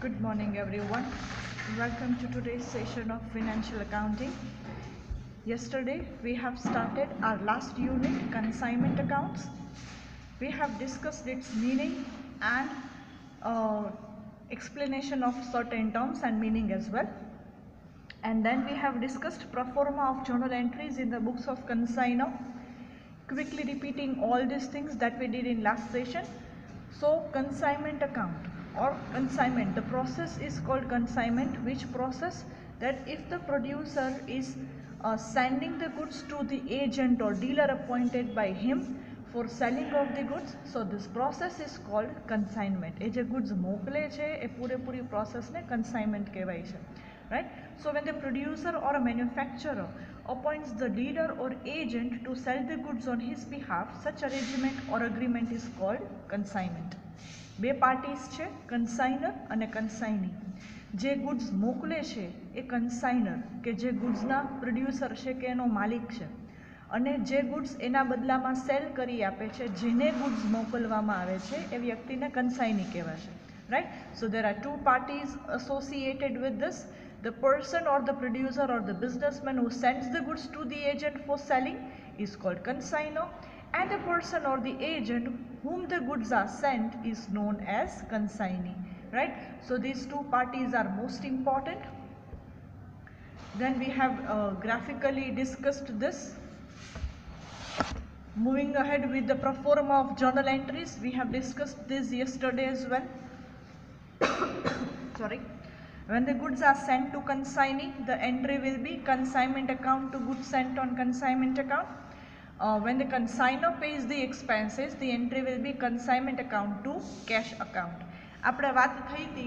Good morning, everyone. Welcome to today's session of financial accounting. Yesterday, we have started our last unit, consignment accounts. We have discussed its meaning and explanation of certain terms and meaning as well. And then we have discussed pro forma of journal entries in the books of consignor. Quickly repeating all these things that we did in last session. So consignment account or consignment, the process is called consignment, which process that if the producer is sending the goods to the agent or dealer appointed by him for selling of the goods, so this process is called consignment. એ જે goods મોકલે છે એ પૂરેપૂરી પ્રોસેસને consignment કહેવાય છે, right? So when the producer or a manufacturer appoints the dealer or agent to sell the goods on his behalf, such arrangement or agreement is called consignment. બે parties છે, કન્સાઇનર અને કન્સાઇની. જે ગુડ્સ મોકલે છે એ કન્સાઇનર કે જે ગુડ્સના પ્રોડ્યુસર છે કે એનો માલિક છે, અને જે ગુડ્સ એના બદલામાં સેલ કરી આપે છે, જેને ગુડ્સ મોકલવામાં આવે છે એ વ્યક્તિને કન્સાઇની કહેવાશે, right? So there are two parties associated with this. The person or the producer or the businessman who sends the goods to the agent for selling is called consignor, and the person or the agent whom the goods are sent is known as consignee, right? So these two parties are most important. Then we have graphically discussed this. Moving ahead with the pro forma of journal entries, we have discussed this yesterday as well. Sorry. When the goods are sent to consignee, the entry will be consignment account to goods sent on consignment account. When the consignor pays the expenses, the entry will be consignment account to cash account. આપણે વાત થઈ હતી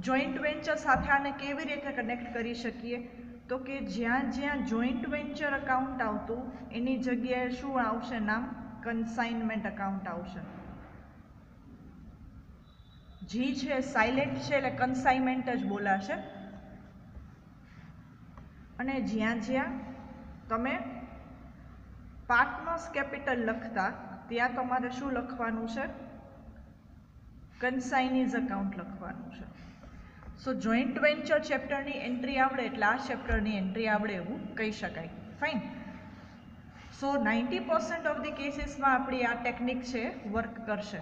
joint venture સાથે આને કેવી રીતે connect કરી શકીએ, તો કે જ્યાં જ્યાં જોઈન્ટ વેન્ચર અકાઉન્ટ આવતું એની જગ્યાએ શું આવશે નામ? કન્સાઇનમેન્ટ અકાઉન્ટ આવશે. જી છે સાયલેન્ટ છે એટલે કન્સાઇનમેન્ટ જ બોલાશે. અને જ્યાં જ્યાં તમે પાર્ટનર્સ કેપિટલ લખતા ત્યાં તમારે શું લખવાનું છે? કન્સાઇનીઝ અકાઉન્ટ લખવાનું છે. સો જોઈન્ટ વેન્ચર ચેપ્ટરની એન્ટ્રી આવડે એટલે આ ચેપ્ટરની એન્ટ્રી આવડે એવું કહી શકાય. ફાઇન. સો 90% ઓફ ધી કેસીસમાં આપણી આ ટેકનિક છે વર્ક કરશે.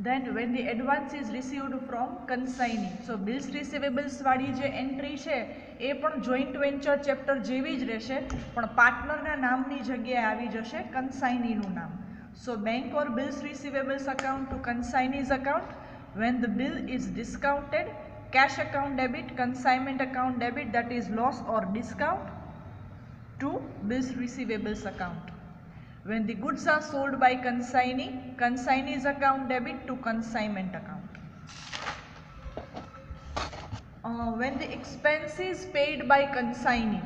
Then when the advance is received from consignee, so bills receivables વાળી જે એન્ટ્રી છે એ પણ જોઈન્ટ વેન્ચર ચેપ્ટર જેવી જ રહેશે, પણ પાર્ટનરના નામની જગ્યાએ આવી જશે કન્સાઇનીનું નામ. So bank or bills receivables account to consignee's account. When the bill is discounted, cash account debit, consignment account debit, that is loss or discount, to bills receivables account. When the goods are sold by consignee, consignee's account debit to consignment account. When the expense is paid by consignee,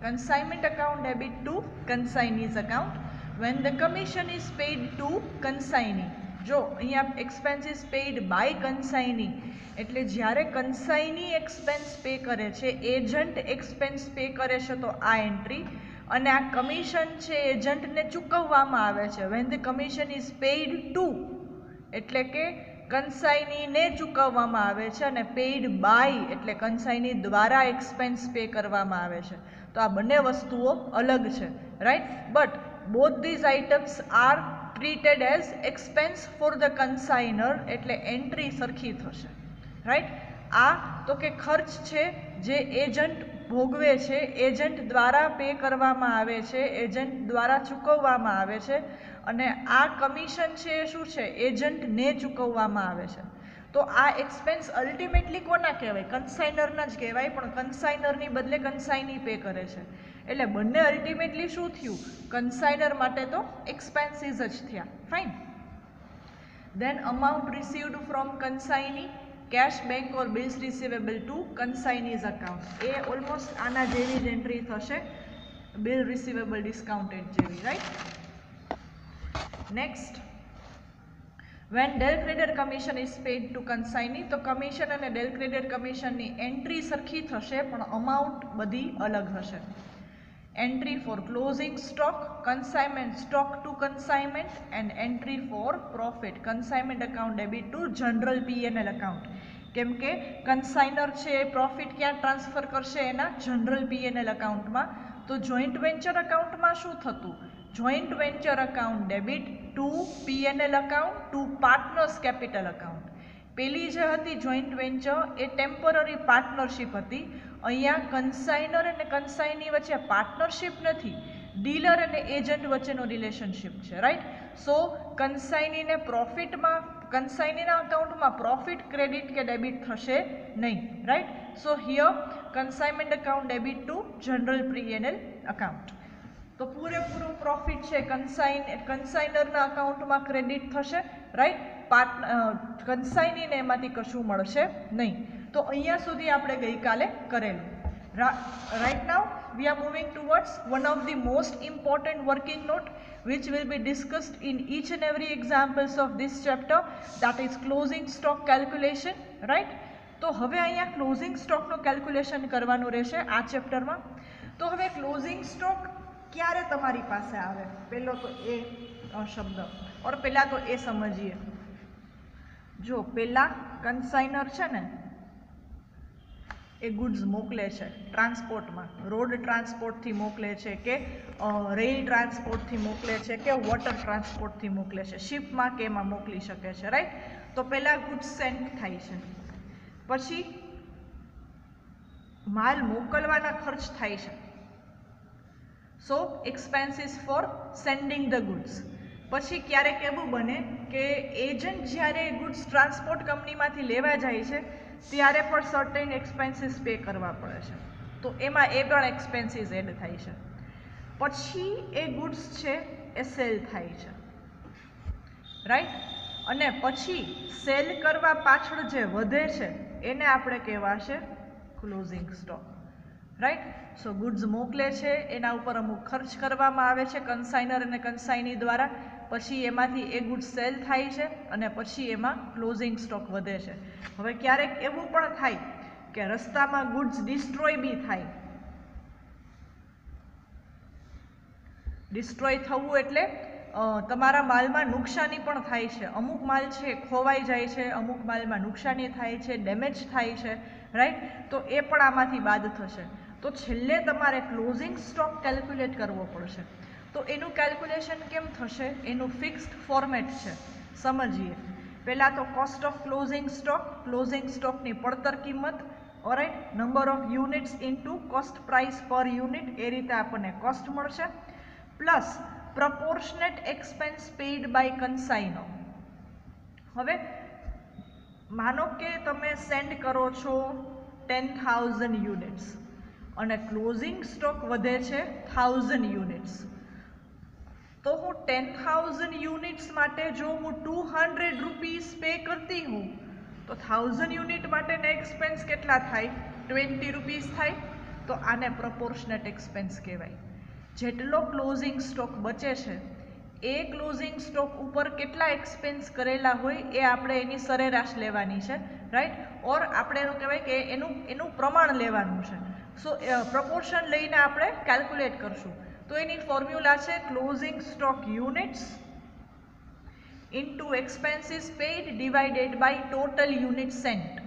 consignment account debit to consignee's account. When the commission is paid to consignee, જો અહીંયા expense is paid by consignee એટલે જ્યારે consignee expense pay કરે છે, agent expense pay કરે છે તો આ એન્ટ્રી, અને આ કમિશન છે એજન્ટને ચૂકવવામાં આવે છે. when the commission is paid to એટલે કે કન્સાઇનીને ચૂકવવામાં આવે છે, અને પેઇડ બાય એટલે કન્સાઇની દ્વારા એક્સપેન્સ પે કરવામાં આવે છે. તો આ બંને વસ્તુઓ અલગ છે, right? But both these items are treated as expense for the consignor, એટલે એન્ટ્રી સરખી થશે, રાઈટ? આ તો કે ખર્ચ છે જે એજન્ટ ભોગવે છે, એજન્ટ દ્વારા પે કરવામાં આવે છે, એજન્ટ દ્વારા ચૂકવવામાં આવે છે, અને આ કમિશન છે એ શું છે? એજન્ટને ચૂકવવામાં આવે છે. તો આ એક્સપેન્સ અલ્ટિમેટલી કોના કહેવાય? કન્સાઇનરના જ કહેવાય, પણ કન્સાઇનરની બદલે કન્સાઇની પે કરે છે. એટલે બંને અલ્ટિમેટલી શું થયું? કન્સાઇનર માટે તો એક્સપેન્સીસ જ થયા. Fine. Then amount received from consignee, cash, bank or bills receivable to consignee's account. એ ઓલમોસ્ટ આના જેવી જ એન્ટ્રી થશે, bill receivable discounted જેવી, right? Next, when del credit commission is paid to consignee, તો કમિશન અને del credit commissionની entry સરખી થશે, પણ અમાઉન્ટ બધી અલગ હશે. entry for closing stock, consignment stock to consignment, and entry for profit, consignment account debit to general P&L account. કેમ કે કન્સાઇનર છે એ પ્રોફિટ ક્યાં ટ્રાન્સફર કરશે? એના જનરલ P&L અકાઉન્ટમાં. તો જોઈન્ટ વેન્ચર અકાઉન્ટમાં શું થતું? Joint venture account debit to P&L account to partners capital account. પેલી જે હતી જોઈન્ટ વેન્ચર એ ટેમ્પરરી પાર્ટનરશિપ હતી. અહીંયા કન્સાઇનર અને કન્સાઇની વચ્ચે પાર્ટનરશિપ નથી, ડીલર અને એજન્ટ વચ્ચેનો રિલેશનશિપ છે, રાઈટ. સો કન્સાઇનીને પ્રોફિટમાં, કન્સાઇનીના અકાઉન્ટમાં પ્રોફિટ ક્રેડિટ કે ડેબિટ થશે નહીં, right. So here consignment account debit to general P&L account. તો પૂરેપૂરું પ્રોફિટ છે કન્સાઇનરના અકાઉન્ટમાં ક્રેડિટ થશે, રાઈટ. કન્સાઇનીને એમાંથી કશું મળશે નહીં. તો અહીંયા સુધી આપણે ગઈકાલે કરેલું. Right now we are moving towards one of the most important working note which will be discussed in each and every examples of this chapter, that is closing stock calculation, right. તો હવે અહીંયા closing સ્ટોકનું calculation કરવાનું રહેશે આ ચેપ્ટરમાં. તો હવે closing stock ક્યારે તમારી પાસે આવે? પહેલો તો એ શબ્દ ઓર પહેલાં તો એ સમજીએ. જો પહેલાં કન્સાઇનર છે ને એ ગુડ્સ મોકલે છે ટ્રાન્સપોર્ટમાં, રોડ ટ્રાન્સપોર્ટથી મોકલે છે કે રેલ ટ્રાન્સપોર્ટથી મોકલે છે કે વોટર ટ્રાન્સપોર્ટથી મોકલે છે, શિપમાં કે એમાં મોકલી શકે છે, રાઈટ. તો પહેલાં ગુડ્સ સેન્ડ થાય છે, પછી માલ મોકલવાના ખર્ચ થાય છે. So expenses for sending the goods. પછી ક્યારેક એવું બને કે એજન્ટ જ્યારે ગુડ્સ ટ્રાન્સપોર્ટ કંપનીમાંથી લેવા જાય છે ત્યારે પણ સર્ટેન એક્સપેન્સીસ પે કરવા પડે છે, તો એમાં એ પણ એક્સપેન્સીસ એડ થાય છે. પછી એ ગુડ્સ છે એ સેલ થાય છે, રાઈટ. અને પછી સેલ કરવા પાછળ જે વધે છે એને આપણે કહેવાશે ક્લોઝિંગ સ્ટોક, રાઈટ. સો ગુડ્સ મોકલે છે, એના ઉપર અમુક ખર્ચ કરવામાં આવે છે કન્સાઇનર અને કન્સાઇની દ્વારા, પછી એમાંથી એ ગુડ્સ સેલ થાય છે અને પછી એમાં ક્લોઝિંગ સ્ટોક વધે છે. હવે ક્યારેક એવું પણ થાય કે રસ્તામાં ગુડ્સ ડિસ્ટ્રોય બી થાય. ડિસ્ટ્રોય થવું એટલે તમારા માલમાં નુકસાની પણ થાય છે. અમુક માલ છે ખોવાઈ જાય છે, અમુક માલમાં નુકસાની થાય છે, ડેમેજ થાય છે, રાઈટ. તો એ પણ આમાંથી બાદ થશે. તો છેલ્લે તમારે ક્લોઝિંગ સ્ટોક કેલ્ક્યુલેટ કરવો પડશે. તો એનું કેલ્ક્યુલેશન કેમ થશે? એનું ફિક્સ્ડ ફોર્મેટ છે, સમજીએ. પહેલાં તો cost of closing stock, closing સ્ટોકની પડતર કિંમત, alright, number of units into cost price per unit, એ રીતે આપણને કોસ્ટ મળશે. Plus proportionate expense paid by consignor. હવે માનો કે તમે સેન્ડ કરો છો 10,000 યુનિટ્સ અને ક્લોઝિંગ સ્ટોક વધે છે 1000 યુનિટ્સ. તો હું 10,000 યુનિટ્સ માટે જો હું 200 રૂપીસ પે કરતી હું તો 1000 યુનિટ માટેના એક્સપેન્સ કેટલા થાય? 20 રૂપીસ થાય. તો આને પ્રપોર્શનેટ એક્સપેન્સ કહેવાય. જેટલો ક્લોઝિંગ સ્ટોક બચે છે એ ક્લોઝિંગ સ્ટોક ઉપર કેટલા એક્સપેન્સ કરેલા હોય એ આપણે એની સરેરાશ લેવાની છે, રાઈટ. ઓર આપણે એનું કહેવાય કે એનું પ્રમાણ લેવાનું છે. સો પ્રપોર્શન લઈને આપણે કેલ્ક્યુલેટ કરશું. તો એની ફોર્મ્યુલા છે closing stock units into expenses paid divided by total unit sent,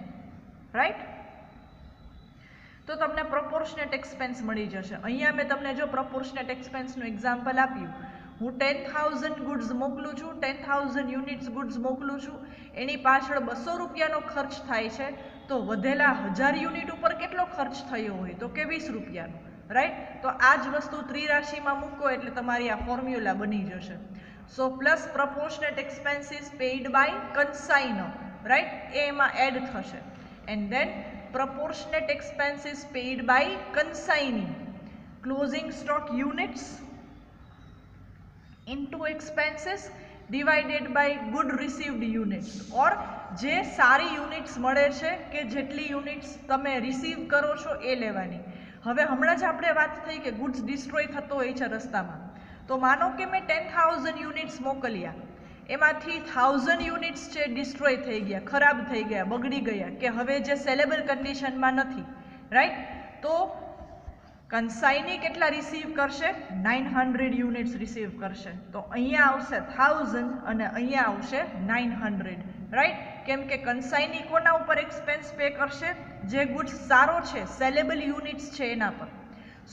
right. તો તમને પ્રપોર્શનેટ એક્સપેન્સ મળી જશે. અહીંયા મેં તમને જો પ્રપોર્શનેટ એક્સપેન્સનું એક્ઝામ્પલ આપ્યું, હું 10,000 ગુડ્સ મોકલું છું, 10,000 યુનિટ્સ ગુડ્સ મોકલું છું, એની પાછળ 200 રૂપિયાનો ખર્ચ થાય છે. તો વધેલા 1000 યુનિટ ઉપર કેટલો ખર્ચ થયો હોય? તો કે 20 રૂપિયાનો, રાઈટ. તો આ જ વસ્તુ ત્રિરાશિમાં મૂકો એટલે તમારી આ ફોર્મ્યુલા બની જશે. So plus proportionate expenses paid by consignor, right, એ એમાં એડ થશે. And then proportionate expenses paid by consignee, closing stock units into expenses divided by good received units. or જે સારી યુનિટ્સ મળે છે કે જેટલી યુનિટ્સ તમે રિસીવ કરો છો એ લેવાની. હવે હમણાં જ આપણે વાત થઈ કે ગુડ્સ ડિસ્ટ્રોય થતો હોય છે રસ્તામાં. તો માનો કે મેં 10,000 યુનિટ્સ મોકલ્યા, એમાંથી 1000 યુનિટ્સ છે ડિસ્ટ્રોય થઈ ગયા, ખરાબ થઈ ગયા, બગડી ગયા, કે હવે જે સેલેબલ કન્ડિશનમાં નથી, રાઈટ. તો કન્સાઇની કેટલા રિસીવ કરશે? 900 યુનિટ્સ રિસીવ કરશે. તો અહીંયા આવશે 1000 અને અહીંયા આવશે 900, રાઈટ. કેમ કે કન્સાઇની કોના ઉપર એક્સપેન્સ પે કરશે? જે ગુડ્સ સારો છે, સેલેબલ યુનિટ્સ છે એના પર.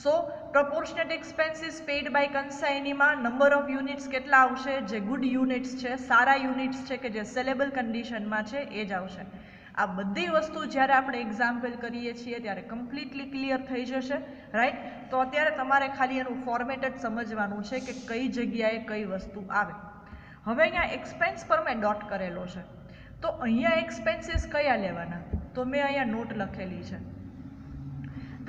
So proportionate expenses paid by કન્સાઇનીમાં નંબર ઓફ યુનિટ્સ કેટલા આવશે? જે ગુડ યુનિટ્સ છે, સારા યુનિટ્સ છે, કે જે સેલેબલ કન્ડિશનમાં છે એ જ આવશે. આ બધી વસ્તુ જ્યારે આપણે એક્ઝામ્પલ કરીએ છીએ ત્યારે કમ્પ્લીટલી ક્લિયર થઈ જશે, રાઈટ? તો અત્યારે તમારે ખાલી એનું ફોર્મેટ જ સમજવાનું છે કે કઈ જગ્યાએ કઈ વસ્તુ આવે. હવે અહીંયા એક્સપેન્સ પર મેં ડોટ કરેલો છે, તો અહીંયા એક્સપેન્સીસ કયા લેવાના? તો મેં અહીંયા નોટ લખેલી છે.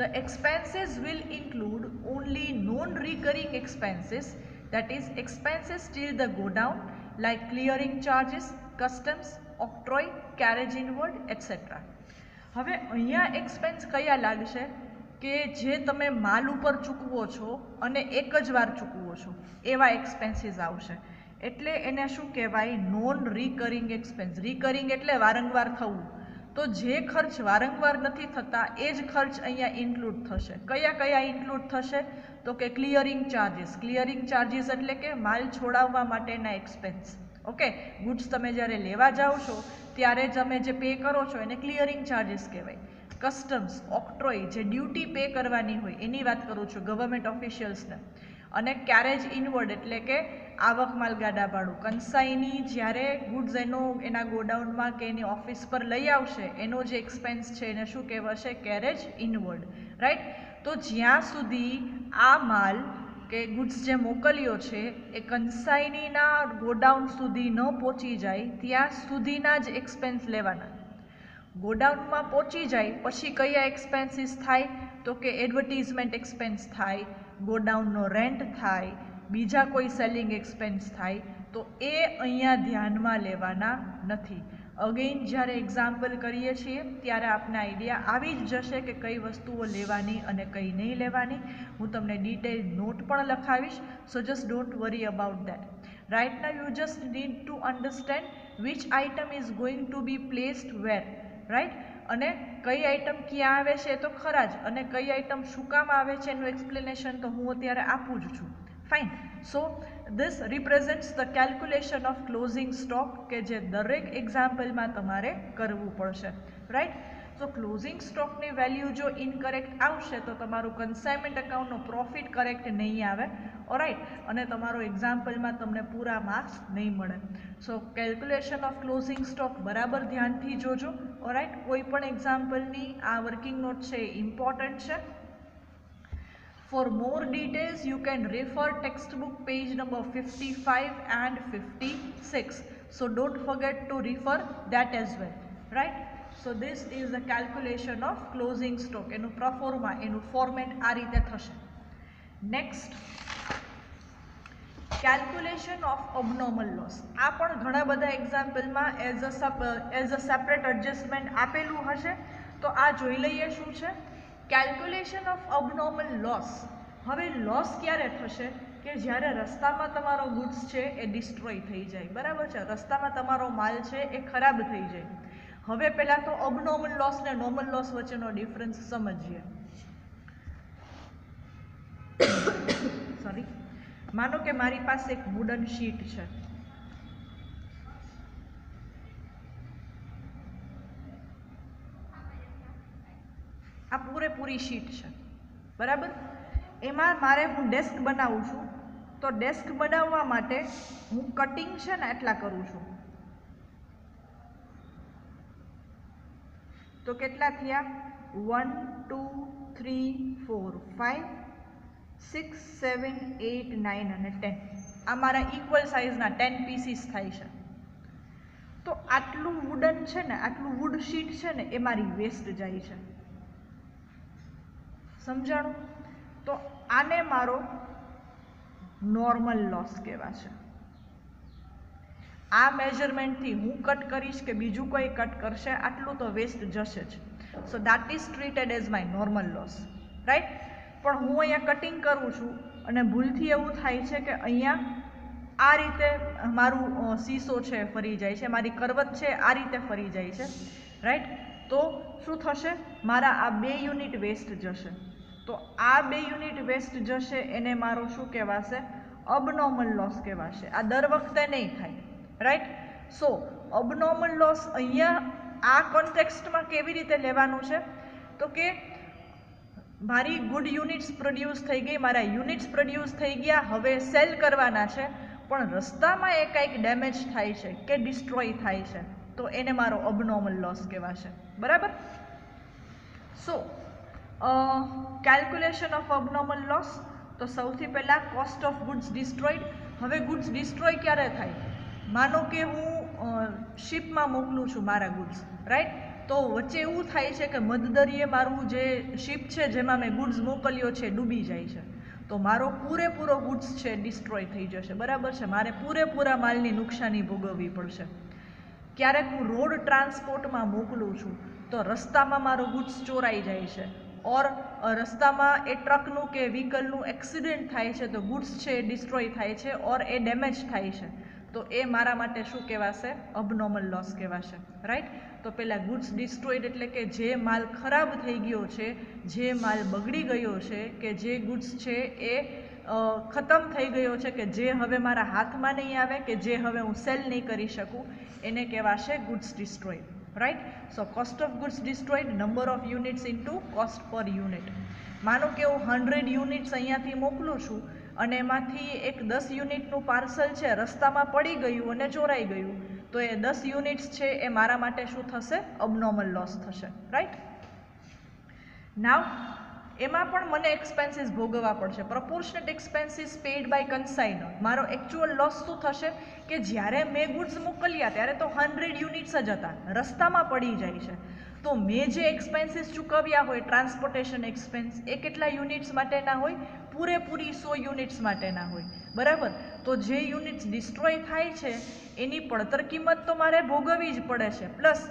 The expenses will include only non-recurring expenses, that is expenses till the go down, like clearing charges, customs, octroi, carriage inward, etc. હવે અહીંયા એક્સપેન્સ કયા લાગશે? કે જે તમે માલ ઉપર ચૂકવો છો અને એક જ વાર ચૂકવો છો એવા એક્સપેન્સીસ આવશે. એટલે એને શું કહેવાય? Non recurring expense. રિકરિંગ એટલે વારંવાર થવું. તો જે ખર્ચ વારંવાર નથી થતા એ જ ખર્ચ અહીંયા ઇન્ક્લુડ થશે. કયા કયા ઇન્ક્લુડ થશે? તો કે ક્લિયરિંગ ચાર્જીસ. ક્લિયરિંગ ચાર્જીસ એટલે કે માલ છોડાવવા માટેના એક્સપેન્સ. ઓકે, ગુડ્સ તમે જ્યારે લેવા જાઓ છો ત્યારે તમે જે પે કરો છો એને ક્લિયરિંગ ચાર્જીસ કહેવાય. કસ્ટમ્સ, ઓક્ટ્રોય, જે ડ્યુટી પે કરવાની હોય એની વાત કરું છું, ગવર્મેન્ટ ઓફિશિયલ્સને. અને કેરેજ ઇનવર્ડ એટલે કે આવક માલગાડા ભાડું. કન્સાઈની જ્યારે ગુડ્સ એના ગોડાઉનમાં કે એની ઓફિસ પર લઈ આવશે એનો જે એક્સપેન્સ છે એને શું કહેવાશે? Carriage inward, right? તો જ્યાં સુધી આ માલ કે ગુડ્સ જે મોકલ્યો છે એ કન્સાઈનીના ગોડાઉન સુધી ન પહોંચી જાય ત્યાં સુધીના જ એક્સપેન્સ લેવાના. ગોડાઉનમાં પહોંચી જાય પછી કયા એક્સપેન્સીસ થાય? તો કે એડવર્ટીઝમેન્ટ એક્સપેન્સ થાય, ગોડાઉનનો રેન્ટ થાય, બીજા કોઈ સેલિંગ એક્સપેન્સ થાય, તો એ અહીંયા ધ્યાનમાં લેવાના નથી. અગેઇન જ્યારે એક્ઝામ્પલ કરીએ છીએ ત્યારે આપને આઈડિયા આવી જ જશે કે કઈ વસ્તુઓ લેવાની અને કઈ નહીં લેવાની. હું તમને ડિટેલ નોટ પણ લખાવીશ, so just don't worry about that. Right now you just need to understand which item is going to be placed where, right? અને કઈ આઇટમ ક્યાં આવે છે તો ખરા જ, અને કઈ આઇટમ શું કામ આવે છે એનું એક્સપ્લેનેશન તો હું અત્યારે આપું જ છું. Fine. So this represents the calculation of closing stock કે જે દરેક એક્ઝામ્પલમાં તમારે કરવું પડશે, રાઈટ? સો ક્લોઝિંગ સ્ટોકની વેલ્યુ જો ઇનકરેક્ટ આવશે તો તમારું કન્સાઇનમેન્ટ એકાઉન્ટનો પ્રોફિટ કરેક્ટ નહીં આવે, ઓરાઈટ? અને તમારો એક્ઝામ્પલમાં તમને પૂરા માર્ક્સ નહીં મળે. સો કેલ્ક્યુલેશન ઓફ ક્લોઝિંગ સ્ટોક બરાબર ધ્યાનથી જોજો, ઓરાઈટ? કોઈ પણ એક્ઝામ્પલની આ વર્કિંગ નોટ છે એ ઇમ્પોર્ટન્ટ છે. For more details, you can refer textbook page number 55 and 56. So don't forget to refer that as well, right? So this is the calculation of closing stock. એનું પ્રોફોર્મા, એનું format આ રીતે થશે. Next, calculation of abnormal loss. આ પણ ઘણા બધા એક્ઝામ્પલમાં એઝ અ સેપરેટ એડજસ્ટમેન્ટ આપેલું હશે, તો આ જોઈ લઈએ શું છે. Calculation of abnormal loss. હવે લોસ ક્યારે થશે? કે જ્યારે રસ્તામાં તમારો ગુડ્સ છે એ ડિસ્ટ્રોય થઈ જાય, બરાબર છે? રસ્તામાં તમારો માલ છે એ ખરાબ થઈ જાય. હવે પહેલાં તો અબનોર્મલ લોસ ને નોર્મલ લોસ વચ્ચેનો ડિફરન્સ સમજીએ. સોરી, માનો કે મારી પાસે એક વુડન શીટ છે. આ પૂરેપૂરી શીટ છે, બરાબર? એમાં હું ડેસ્ક બનાવું છું, તો ડેસ્ક બનાવવા માટે હું કટિંગ છે ને એટલા કરું છું. તો કેટલા થયા? 1 2 3 4 5 6 7 8 9 અને 10. આ મારા ઇક્વલ સાઇઝના 10 પીસીસ થાય છે. તો આટલું વુડન છે ને, આટલું વુડ શીટ છે ને એ મારી વેસ્ટ જાય છે. સમજાણું? તો આને મારો નોર્મલ લોસ કહેવાશે. આ મેજરમેન્ટથી હું કટ કરીશ કે બીજું કોઈ કટ કરશે, આટલું તો વેસ્ટ જશે જ. So that is treated as my normal loss, right? પણ હું અહીંયા કટિંગ કરું છું અને ભૂલથી એવું થાય છે કે અહીંયા આ રીતે મારું સીસો છે ફરી જાય છે, મારી કરવત છે આ રીતે ફરી જાય છે, રાઈટ? તો શું થશે? મારા આ 2 યુનિટ વેસ્ટ જશે. તો આ 2 યુનિટ વેસ્ટ જશે એને મારો શું કહેવાશે? અબનોર્મલ લોસ કહેવાશે. આ દર વખતે નહીં થાય, રાઈટ? સો અબનોર્મલ લોસ અહીંયા આ કોન્ટેક્સ્ટમાં કેવી રીતે લેવાનું છે તો કે મારી ગુડ યુનિટ્સ પ્રોડ્યુસ થઈ ગઈ, મારા યુનિટ્સ પ્રોડ્યુસ થઈ ગયા, હવે સેલ કરવાના છે, પણ રસ્તામાં એ કંઈક ડેમેજ થાય છે કે ડિસ્ટ્રોય થાય છે તો એને મારો અબનોર્મલ લોસ કહેવાશે. બરાબર. સો કેલ્ક્યુલેશન ઓફ અબનોર્મલ લોસ, તો સૌથી પહેલાં કોસ્ટ ઓફ ગુડ્સ ડિસ્ટ્રોયડ. હવે ગુડ્સ ડિસ્ટ્રોય ક્યારે થાય? માનો કે હું શિપમાં મોકલું છું મારા ગુડ્સ, રાઈટ, તો વચ્ચે એવું થાય છે કે મધદરિયે મારું જે શિપ છે જેમાં મેં ગુડ્સ મોકલ્યો છે ડૂબી જાય છે, તો મારો પૂરેપૂરો ગુડ્સ છે ડિસ્ટ્રોય થઈ જશે. બરાબર છે, મારે પૂરેપૂરા માલની નુકસાની ભોગવવી પડશે. ક્યારેક હું રોડ ટ્રાન્સપોર્ટમાં મોકલું છું તો રસ્તામાં મારો ગુડ્સ ચોરાઈ જાય છે, ઓર રસ્તામાં એ ટ્રકનું કે વ્હીકલનું એક્સિડન્ટ થાય છે તો ગુડ્સ છે એ ડિસ્ટ્રોય થાય છે ઓર એ ડેમેજ થાય છે, તો એ મારા માટે શું કહેવાશે? અબનોર્મલ લોસ કહેવાશે. રાઈટ. તો પહેલાં ગુડ્સ ડિસ્ટ્રોયડ એટલે કે જે માલ ખરાબ થઈ ગયો છે, જે માલ બગડી ગયો છે, કે જે ગુડ્સ છે એ ખતમ થઈ ગયો છે, કે જે હવે મારા હાથમાં નહીં આવે, કે જે હવે હું સેલ નહીં કરી શકું, એને કહેવાશે goods destroyed. Right. So cost of goods destroyed, number of units into cost per unit. માનો કે હું 100 યુનિટ્સ અહીંયાથી મોકલું છું અને એમાંથી એક 10 યુનિટનું પાર્સલ છે રસ્તામાં પડી ગયું અને ચોરાઈ ગયું, તો એ 10 યુનિટ્સ છે એ મારા માટે શું થશે? અબનોર્મલ લોસ થશે. રાઈટ. નાવ એમાં પણ મને એક્સપેન્સીસ ભોગવવા પડશે. પ્રપોર્શનેટ એક્સપેન્સીસ પેઇડ બાય કન્સાઇનર. મારો એકચ્યુઅલ લોસ શું થશે કે જ્યારે મેં ગુડ્સ મોકલ્યા ત્યારે તો 100 યુનિટ્સ જ હતા, રસ્તામાં પડી જાય છે, તો મેં જે એક્સપેન્સીસ ચૂકવ્યા હોય ટ્રાન્સપોર્ટેશન એક્સપેન્સ, એ કેટલા યુનિટ્સ માટેના હોય? પૂરેપૂરી 100 યુનિટ્સ માટેના હોય. બરાબર. તો જે યુનિટ્સ ડિસ્ટ્રોય થાય છે એની પડતર કિંમત તો મારે ભોગવવી જ પડે છે, પ્લસ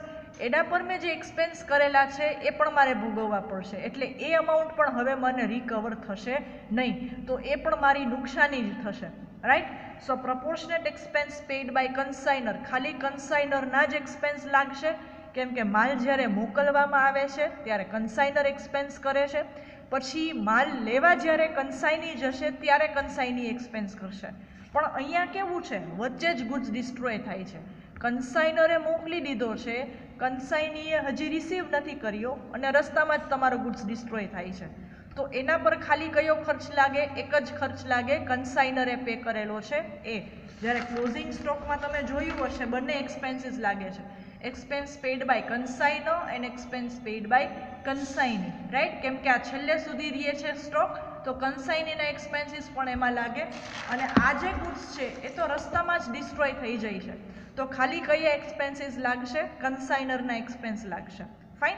એના પર મેં જે એક્સપેન્સ કરેલા છે એ પણ મારે ભોગવવા પડશે, એટલે એ અમાઉન્ટ પણ હવે મને રિકવર થશે નહીં, તો એ પણ મારી નુકસાની જ થશે. Right. So proportionate expense paid by consignor, ખાલી કન્સાઇનરના જ એક્સપેન્સ લાગશે, કેમ કે માલ જ્યારે મોકલવામાં આવે છે ત્યારે કન્સાઇનર એક્સપેન્સ કરે છે, પછી માલ લેવા જ્યારે કન્સાઇની જશે ત્યારે કન્સાઇની એક્સપેન્સ કરશે. પણ અહીંયા કેવું છે? વચ્ચે જ ગુડ્સ ડિસ્ટ્રોય થાય છે. કન્સાઇનરે મોકલી દીધો છે, કન્સાઇનીએ હજી રિસીવ નથી કર્યો અને રસ્તામાં જ તમારો ગુડ્સ ડિસ્ટ્રોય થાય છે, તો એના પર ખાલી કયો ખર્ચ લાગે? એક જ ખર્ચ લાગે, કન્સાઇનરે પે કરેલો છે એ. જ્યારે ક્લોઝિંગ સ્ટોકમાં તમે જોયું હશે બંને એક્સપેન્સીસ લાગે છે, expense paid by consignor and expense paid by consignee. Right. કેમ કે આ છેલ્લે સુધી રહે છે સ્ટોક, તો કન્સાઇનીના એક્સપેન્સીસ પણ એમાં લાગે, અને આ જે ગુડ્સ છે એ તો રસ્તામાં જ ડિસ્ટ્રોય થઈ જાય છે, તો ખાલી કયા એક્સપેન્સીસ લાગશે? કન્સાઇનરના એક્સપેન્સ લાગશે. Fine.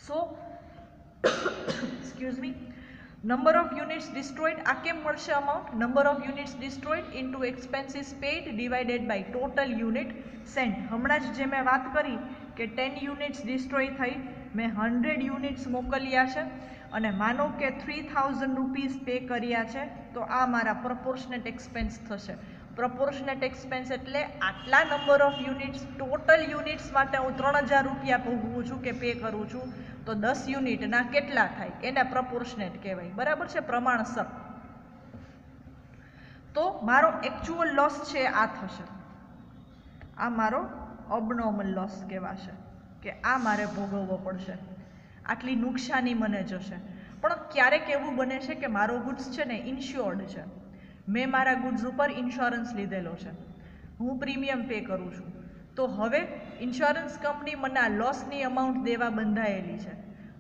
So excuse me, number of units destroyed, આ કેમ મળશે amount? Number of units destroyed into expenses paid divided by total unit sent. હમણાં જ જે મેં વાત કરી કે 10 યુનિટ્સ ડિસ્ટ્રોય થઈ, મેં 100 યુનિટ્સ મોકલ્યા છે અને માનો કે 3000 રૂપીસ પે કર્યા છે, તો આ મારા પ્રપોર્શનેટ એક્સપેન્સ થશે. પ્રપોર્શનેટ એક્સપેન્સ એટલે આટલા number of units, total units માટે હું 3000 રૂપિયા ભોગવું છું કે પે કરું છું, તો 10 યુનિટના કેટલા થાય? એને પ્રપોર્શનેટ કહેવાય. બરાબર છે, પ્રમાણસર. તો મારો એકચ્યુઅલ લોસ છે આ થશે, આ મારો અબનોર્મલ લોસ કહેવાશે, કે આ મારે ભોગવવો પડશે, આટલી નુકસાની મને જશે. પણ ક્યારેક એવું બને છે કે મારો ગુડ્સ છે ને ઇન્શ્યોર્ડ છે, મેં મારા ગુડ્સ ઉપર ઇન્સ્યોરન્સ લીધેલો છે, હું પ્રીમિયમ પે કરું છું, તો હવે ઇન્સ્યોરન્સ કંપની મને આ લોસની અમાઉન્ટ દેવા બંધાયેલી છે,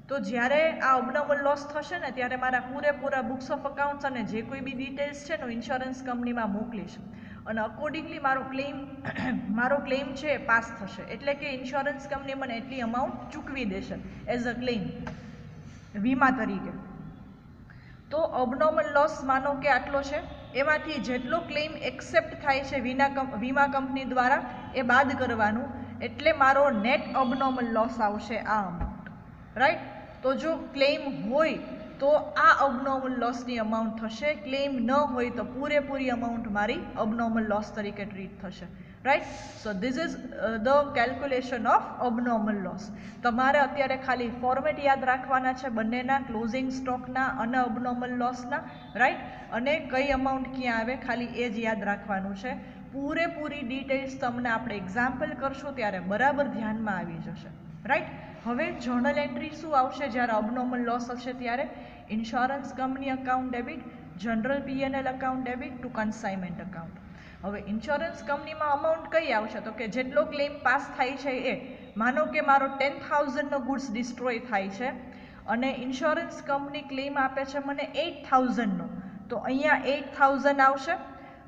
તો જ્યારે આ અબનોર્મલ લોસ થશે ને ત્યારે મારા પૂરેપૂરા બુક્સ ઓફ અકાઉન્ટ્સ અને જે કોઈ બી ડિટેલ્સ છે ને હું ઇન્સ્યોરન્સ કંપનીમાં મોકલીશ, અને અકોર્ડિંગલી મારો ક્લેમ છે એ પાસ થશે, એટલે કે ઇન્સ્યોરન્સ કંપની મને એટલી અમાઉન્ટ ચૂકવી દેશે એઝ અ ક્લેમ, વીમા તરીકે. તો અબનોર્મલ લોસ માનો કે આટલો છે, એમાંથી જેટલો ક્લેમ એક્સેપ્ટ થાય છે વીમા કંપની દ્વારા એ બાદ કરવાનું, એટલે મારો નેટ અબનોર્મલ લોસ આવશે આ અમાઉન્ટ. રાઈટ. તો જો ક્લેમ હોય તો આ અબનોર્મલ લોસની અમાઉન્ટ થશે, ક્લેમ ન હોય તો પૂરેપૂરી અમાઉન્ટ મારી અબનોર્મલ લોસ તરીકે ટ્રીટ થશે. Right. So this is the calculation of abnormal loss. તમારે અત્યારે ખાલી ફોર્મેટ યાદ રાખવાના છે બંનેના, ક્લોઝિંગ સ્ટોકના અને અબનોર્મલ લોસના. રાઈટ. અને કઈ અમાઉન્ટ ક્યાં આવે ખાલી એ જ યાદ રાખવાનું છે. પૂરેપૂરી ડિટેલ્સ તમને આપણે એક્ઝામ્પલ કરશું ત્યારે બરાબર ધ્યાનમાં આવી જશે, રાઈટ. હવે જર્નલ એન્ટ્રી શું આવશે જ્યારે અબનોર્મલ લોસ હશે ત્યારે? Insurance company account debit, general P&L account debit to consignment account. હવે ઇન્સ્યોરન્સ કંપનીમાં અમાઉન્ટ કઈ આવશે? તો કે જેટલો ક્લેમ પાસ થાય છે એ. માનો કે મારો 10,000નો ગુડ્સ ડિસ્ટ્રોય થાય છે અને ઇન્સ્યોરન્સ કંપની ક્લેમ આપે છે મને 8,000નો, તો અહીંયા 8,000 આવશે.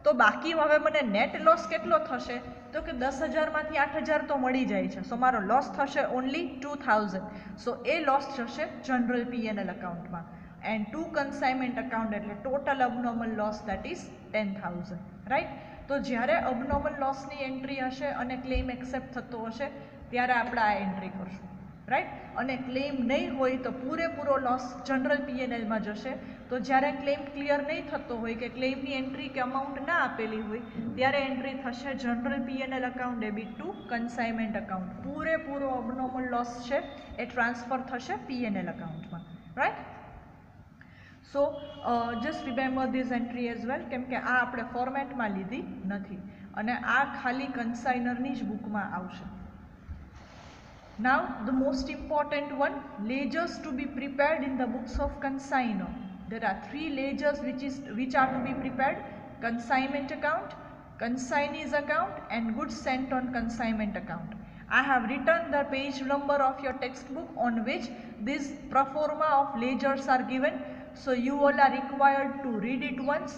તો બાકી હવે મને નેટ લોસ કેટલો થશે? તો કે 10,000માંથી 8,000 તો મળી જાય છે, સો મારો લોસ થશે ઓનલી 2,000. સો એ લોસ જશે જનરલ P&L અકાઉન્ટમાં એન્ડ ટુ કન્સાઇનમેન્ટ અકાઉન્ટ એટલે total abnormal loss that is 10,000, right. તો જ્યારે અબનોર્મલ લોસની એન્ટ્રી હશે અને ક્લેમ એક્સેપ્ટ થતો હશે ત્યારે આપણે આ એન્ટ્રી કરશું, રાઈટ. અને ક્લેમ નહીં હોય તો પૂરેપૂરો લોસ જનરલ P&Lમાં જશે. તો જ્યારે ક્લેમ ક્લિયર નહીં થતો હોય કે ક્લેમની એન્ટ્રી કે અમાઉન્ટ ના આપેલી હોય ત્યારે એન્ટ્રી થશે general P&L account debit to consignment account. પૂરેપૂરો અબનોર્મલ લોસ છે એ ટ્રાન્સફર થશે P&L અકાઉન્ટમાં, right. So just remember this entry as well, કેમ કે આ આપણે ફોર્મેટમાં લીધી નથી અને આ ખાલી કન્સાઇનરની જ બુકમાં આવશે. Now the most important one, ledgers to be prepared in the books of consignor. There are 3 ledgers which are to be prepared: consignment account, consignees account and goods sent on consignment account. I have written the page number of your textbook on which these pro forma of ledgers are given, so you all are required to read it once.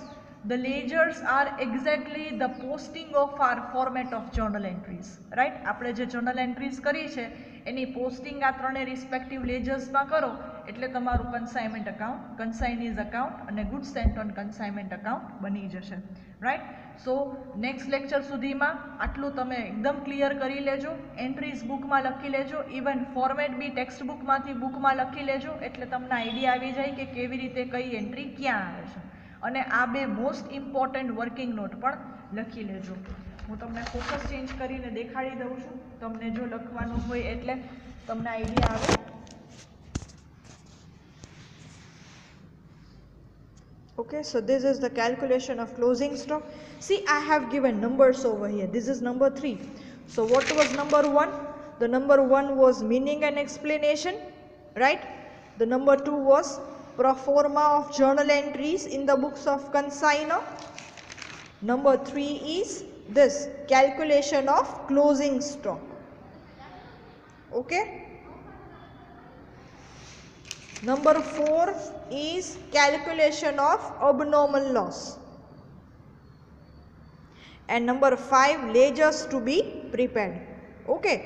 The ledgers are exactly the posting of our format of journal entries, right. આપણે જે journal entries કરી છે એની posting આ ત્રણે respective લેજર્સમાં કરો એટલે તમારું consignment account, consignees account અને goods sent on consignment account બની જશે, રાઈટ. સો નેક્સ્ટ લેક્ચર સુધીમાં આટલું તમે એકદમ ક્લિયર કરી લેજો, એન્ટ્રીઝ બુકમાં લખી લેજો, ઇવન ફોર્મેટ બી ટેક્સ્ટ બુકમાંથી બુકમાં લખી લેજો એટલે તમને આઈડિયા આવી જાય કે કેવી રીતે કઈ એન્ટ્રી ક્યાં આવે છે. અને આ 2 મોસ્ટ ઇમ્પોર્ટન્ટ વર્કિંગ નોટ પણ લખી લેજો. હું તમને ફોકસ ચેન્જ કરીને દેખાડી દઉં છું, તમને જો લખવાનું હોય એટલે તમને આઈડિયા આવે. Okay, so this is the calculation of closing stock. See, I have given numbers over here. This is number 3. So what was number 1? The number 1 was meaning and explanation, right? The number 2 was pro forma of journal entries in the books of consignor. Number 3 is this calculation of closing stock. Okay. Number 4 is calculation of abnormal loss. And number 5 ledgers to be prepared. Okay.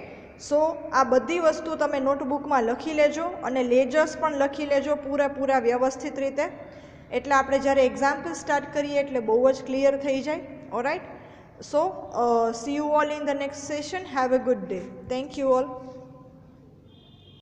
સો આ બધી વસ્તુ તમે નોટબુકમાં લખી લેજો અને લેજર્સ પણ લખી લેજો પૂરેપૂરા વ્યવસ્થિત રીતે, એટલે આપણે જ્યારે એક્ઝામ્પલ સ્ટાર્ટ કરીએ એટલે બહુ જ ક્લિયર થઈ જાય. All right. So C you all in the next session. Have a good day. Thank you all.